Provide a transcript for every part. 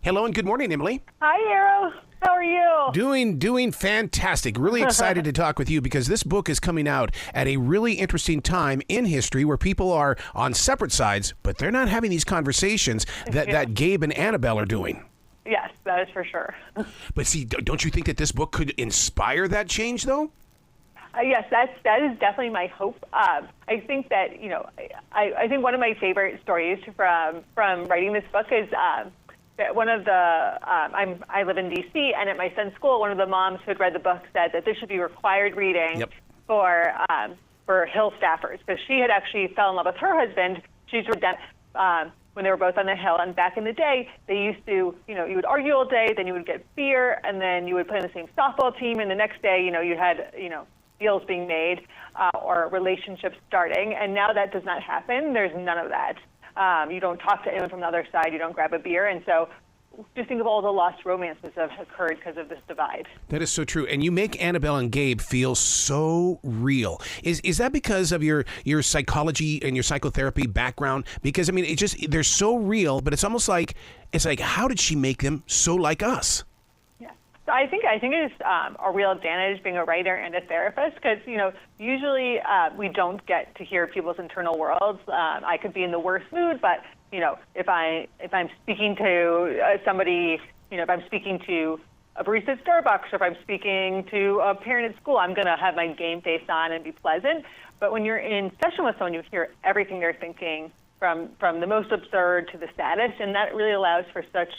Hello and good morning, Emily. Hi, Arrow. How are you? Doing fantastic. Really excited to talk with you because this book is coming out at a really interesting time in history where people are on separate sides, but they're not having these conversations that Gabe and Annabelle are doing. Yes, that is for sure. But see, don't you think that this book could inspire that change, though? Yes, that is definitely my hope. I think that, I think one of my favorite stories from writing this book is that one of the, I live in D.C., and at my son's school, one of the moms who had read the book said that this should be required reading for Hill staffers, because she had actually fell in love with her husband. She's when they were both on the Hill, and back in the day, they used to, you would argue all day, then you would get beer, and then you would play on the same softball team, and the next day, you had, deals being made or relationships starting, and now that does not happen. There's none of that. You don't talk to anyone from the other side. You don't grab a beer. And so just think of all the lost romances that have occurred because of this divide. That is so true. And you make Annabelle and Gabe feel so real. Is that because of your psychology and your psychotherapy background? Because, I mean, they're so real, but it's almost like, how did she make them so like us? So I think it is a real advantage being a writer and a therapist because, usually we don't get to hear people's internal worlds. I could be in the worst mood, but, if I'm speaking to somebody, if I'm speaking to a barista at Starbucks or if I'm speaking to a parent at school, I'm going to have my game face on and be pleasant. But when you're in session with someone, you hear everything they're thinking from the most absurd to the saddest, and that really allows for such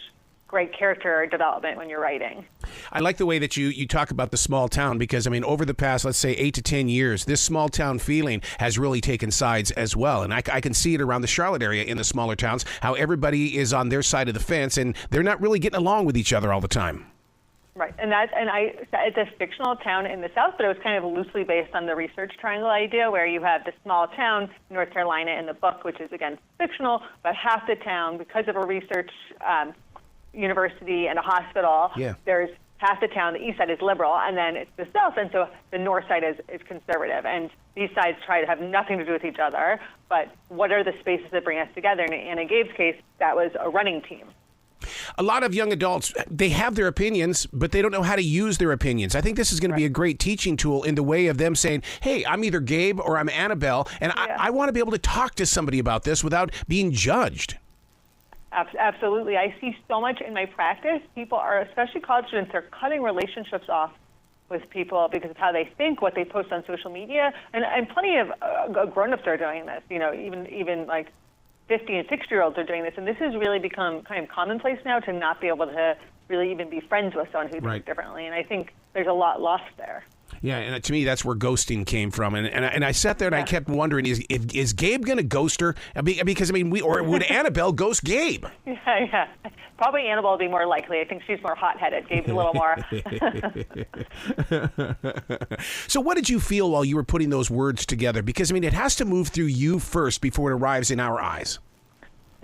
great character development when you're writing. I like the way that you talk about the small town because, I mean, over the past, let's say, 8 to 10 years, this small town feeling has really taken sides as well. And I can see it around the Charlotte area in the smaller towns, how everybody is on their side of the fence and they're not really getting along with each other all the time. Right. It's a fictional town in the South, but it was kind of loosely based on the research triangle idea where you have the small town, North Carolina, in the book, which is, again, fictional, but half the town, because of a research university and a hospital, there's half the town, the east side is liberal, and then it's the south, and so the north side is conservative. And these sides try to have nothing to do with each other, but what are the spaces that bring us together? And in Gabe's case, that was a running team. A lot of young adults, they have their opinions, but they don't know how to use their opinions. I think this is going to be a great teaching tool in the way of them saying, hey, I'm either Gabe or I'm Annabelle, and I want to be able to talk to somebody about this without being judged. Absolutely. I see so much in my practice. People are, especially college students, they're cutting relationships off with people because of how they think, what they post on social media. And plenty of grown-ups are doing this, even like 50 and 60-year-olds are doing this. And this has really become kind of commonplace now to not be able to really even be friends with someone who thinks differently. And I think there's a lot lost there. Yeah, and to me, that's where ghosting came from. And I sat there and I kept wondering, is Gabe going to ghost her? Because, I mean, or would Annabelle ghost Gabe? Yeah. Probably Annabelle would be more likely. I think she's more hot-headed. Gabe's a little more. So what did you feel while you were putting those words together? Because, I mean, it has to move through you first before it arrives in our eyes.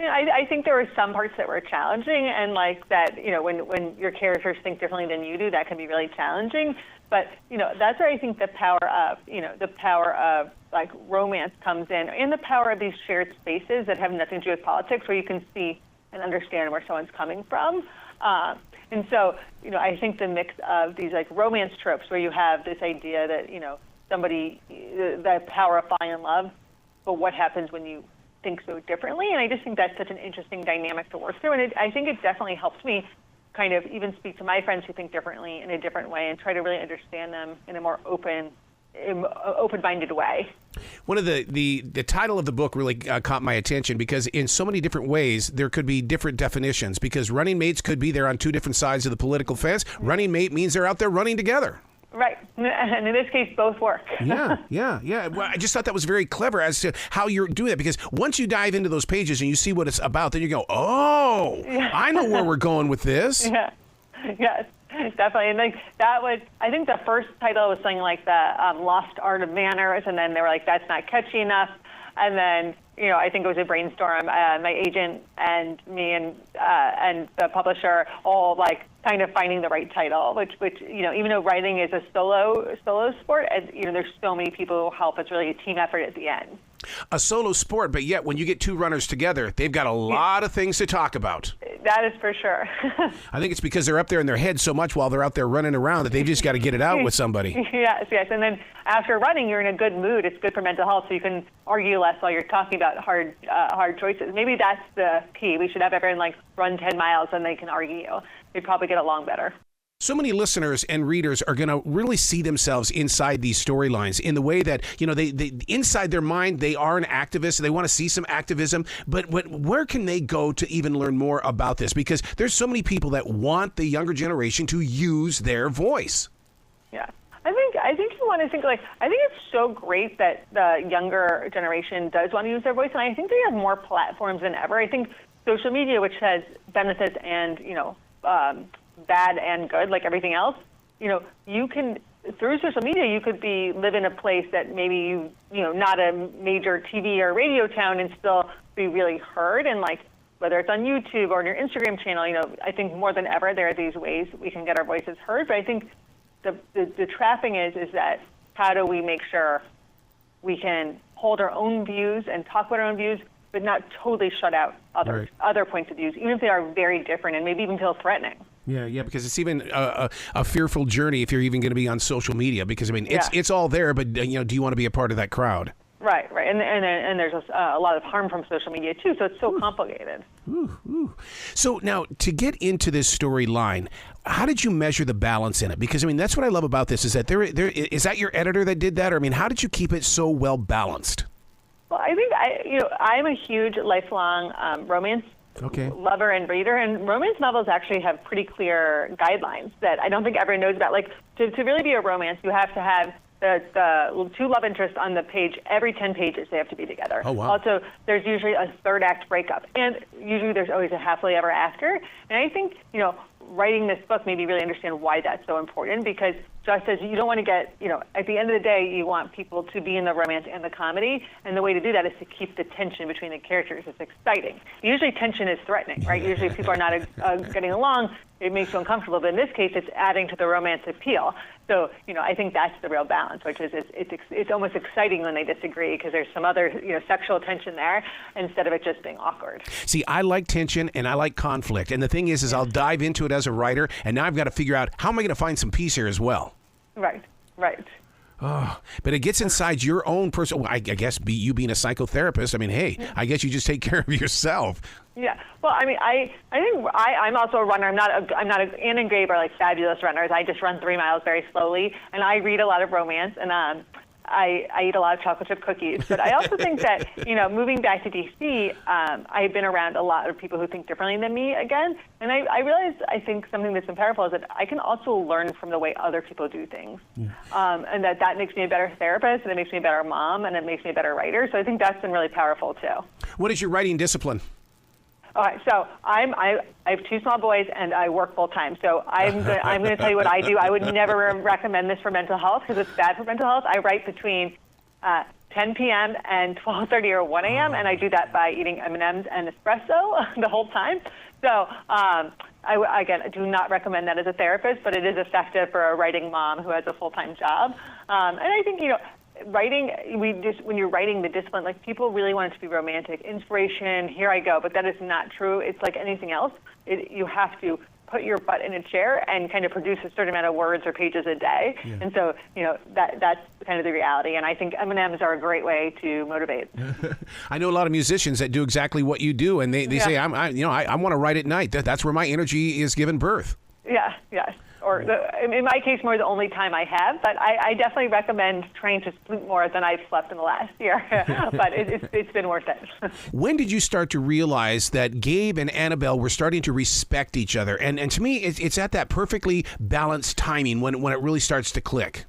I think there were some parts that were challenging, and like that, when your characters think differently than you do, that can be really challenging. But, that's where I think the power of like romance comes in, and the power of these shared spaces that have nothing to do with politics, where you can see and understand where someone's coming from. And so, I think the mix of these like romance tropes where you have this idea that, the power of falling in love, but what happens when you think so differently? And I just think that's such an interesting dynamic to work through. And I think it definitely helps me kind of even speak to my friends who think differently in a different way and try to really understand them in a more open-minded way. One of the title of the book really caught my attention because in so many different ways there could be different definitions, because running mates could be there on two different sides of the political fence. Running mate means they're out there running together. Right. And in this case, both work. Yeah. Well, I just thought that was very clever as to how you're doing that, because once you dive into those pages and you see what it's about, then you go, I know where we're going with this. Yeah. Yes, definitely. And I think the first title was something like the Lost Art of Manners, and then they were like, that's not catchy enough. And then, I think it was a brainstorm. My agent and me and the publisher all like kind of finding the right title, which even though writing is a solo sport, and there's so many people who help. It's really a team effort at the end. A solo sport, but yet when you get two runners together, they've got a lot of things to talk about. That is for sure. I think it's because they're up there in their head so much while they're out there running around that they've just got to get it out with somebody. Yes. And then after running, you're in a good mood. It's good for mental health, so you can argue less while you're talking about hard choices. Maybe that's the key. We should have everyone run 10 miles and they can argue. They'd probably get along better. So many listeners and readers are going to really see themselves inside these storylines in the way that, they inside their mind, they are an activist. They want to see some activism. But where can they go to even learn more about this? Because there's so many people that want the younger generation to use their voice. Yeah. I think you want to think I think it's so great that the younger generation does want to use their voice. And I think they have more platforms than ever. I think social media, which has benefits and, bad and good, like everything else, you can, through social media, you could live in a place that maybe not a major TV or radio town and still be really heard. And whether it's on YouTube or on your Instagram channel, I think more than ever there are these ways we can get our voices heard. But I think the trapping is that how do we make sure we can hold our own views and talk about our own views, but not totally shut out other points of views, even if they are very different and maybe even feel threatening. Yeah, because it's even a fearful journey if you're even going to be on social media. Because it's all there, but do you want to be a part of that crowd? Right, and there's a lot of harm from social media too. So it's so complicated. Ooh. So now to get into this storyline, how did you measure the balance in it? Because that's what I love about this is that there is that your editor that did that, or how did you keep it so well balanced? Well, I think I'm a huge lifelong romance lover and reader, and romance novels actually have pretty clear guidelines that I don't think everyone knows about. To really be a romance, you have to have the two love interests on the page every 10 pages. They have to be together. Oh, wow. Also, there's usually a third act breakup, and usually there's always a happily ever after. And I think writing this book made me really understand why that's so important, because just as you don't want to get, at the end of the day, you want people to be in the romance and the comedy, and the way to do that is to keep the tension between the characters. It's exciting. Usually tension is threatening, right? Usually if people are not getting along, it makes you uncomfortable, but in this case, it's adding to the romance appeal. So, I think that's the real balance, which is it's almost exciting when they disagree because there's some other, sexual tension there instead of it just being awkward. See, I like tension and I like conflict. And the thing is I'll dive into it as a writer, and now I've got to figure out how am I going to find some peace here as well. Right. Oh, but it gets inside your own personal. Well, I guess you being a psychotherapist. Hey, I guess you just take care of yourself. Yeah. Well, I think I'm also a runner. Anne and Gabe are fabulous runners. I just run 3 miles very slowly, and I read a lot of romance, and I eat a lot of chocolate chip cookies. But I also think that, moving back to D.C., I've been around a lot of people who think differently than me again. And I realized I think something that's been powerful is that I can also learn from the way other people do things. Yeah. And that makes me a better therapist, and it makes me a better mom, and it makes me a better writer. So I think that's been really powerful, too. What is your writing discipline? All right, so I have 2 small boys and I work full time. So I'm going to tell you what I do. I would never recommend this for mental health because it's bad for mental health. I write between 10 p.m. and 12:30 or 1 a.m. and I do that by eating M&Ms and espresso the whole time. So I do not recommend that as a therapist, but it is effective for a writing mom who has a full-time job. And I think writing, when you're writing the discipline, people really want it to be romantic, inspiration, here I go, but that is not true. It's like anything else. You have to put your butt in a chair and kind of produce a certain amount of words or pages a day. Yeah. And so, that's kind of the reality. And I think M&Ms are a great way to motivate. I know a lot of musicians that do exactly what you do, and they say, I want to write at night. That's where my energy is given birth. Yeah. Or in my case, more the only time I have. But I definitely recommend trying to sleep more than I've slept in the last year. But it's been worth it. When did you start to realize that Gabe and Annabelle were starting to respect each other? And to me, it's at that perfectly balanced timing when it really starts to click.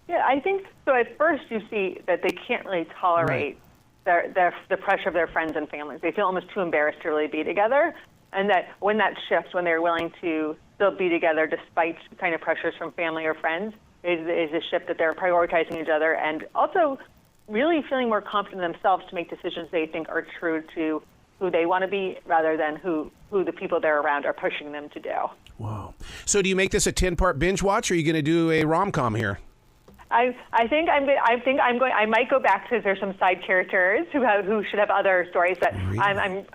Yeah, I think so. At first, you see that they can't really tolerate the pressure of their friends and families. They feel almost too embarrassed to really be together. And that when that shifts, when they're willing to still be together despite kind of pressures from family or friends, is a shift that they're prioritizing each other and also really feeling more confident in themselves to make decisions they think are true to who they want to be rather than who the people they're around are pushing them to do. Wow. So do you make this a 10-part binge watch, or are you going to do a rom-com here? I might go back to there's some side characters who should have other stories, but Really?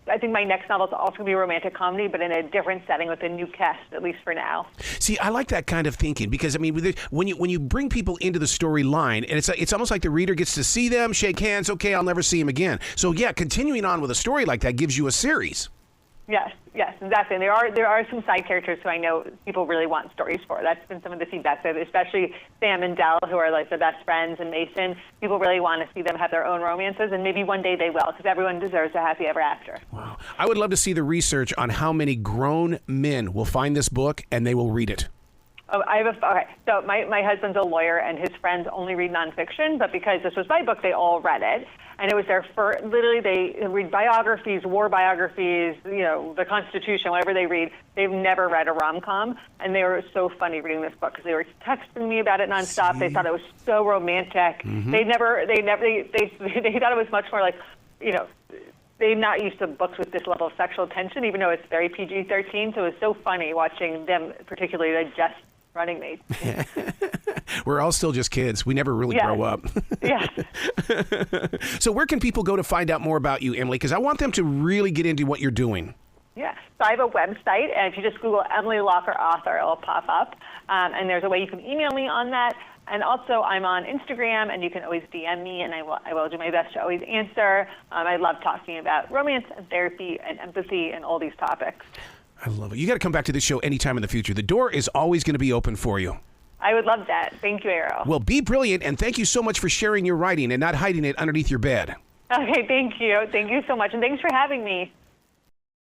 I think my next novel is also going to be a romantic comedy, but in a different setting with a new cast, at least for now. See, I like that kind of thinking because, I mean, when you bring people into the storyline, and it's almost like the reader gets to see them, shake hands, okay, I'll never see him again. So, yeah, continuing on with a story like that gives you a series. Yes, exactly. And there are some side characters who I know people really want stories for. That's been some of the feedback, especially Sam and Dell, who are like the best friends, and Mason. People really want to see them have their own romances, and maybe one day they will, because everyone deserves a happy ever after. Wow. I would love to see the research on how many grown men will find this book and they will read it. Oh, okay. So my husband's a lawyer, and his friends only read nonfiction, but because this was my book, they all read it. And it was their first, literally they read biographies, war biographies, the Constitution, whatever they read. They've never read a rom-com, and they were so funny reading this book because they were texting me about it nonstop. They thought it was so romantic. Mm-hmm. They thought it was much more like, they're not used to books with this level of sexual tension, even though it's very PG-13. So it was so funny watching them, particularly digest Running Mates. We're all still just kids. We never really grow up. Yes. So where can people go to find out more about you, Emily? Because I want them to really get into what you're doing. Yeah. So I have a website, and if you just Google Emily Locker author, it'll pop up. And there's a way you can email me on that. And also, I'm on Instagram, and you can always DM me, and I will do my best to always answer. I love talking about romance and therapy and empathy and all these topics. I love it. You got to come back to this show anytime in the future. The door is always going to be open for you. I would love that. Thank you, Arrow. Well, be brilliant, and thank you so much for sharing your writing and not hiding it underneath your bed. Okay, thank you. Thank you so much, and thanks for having me.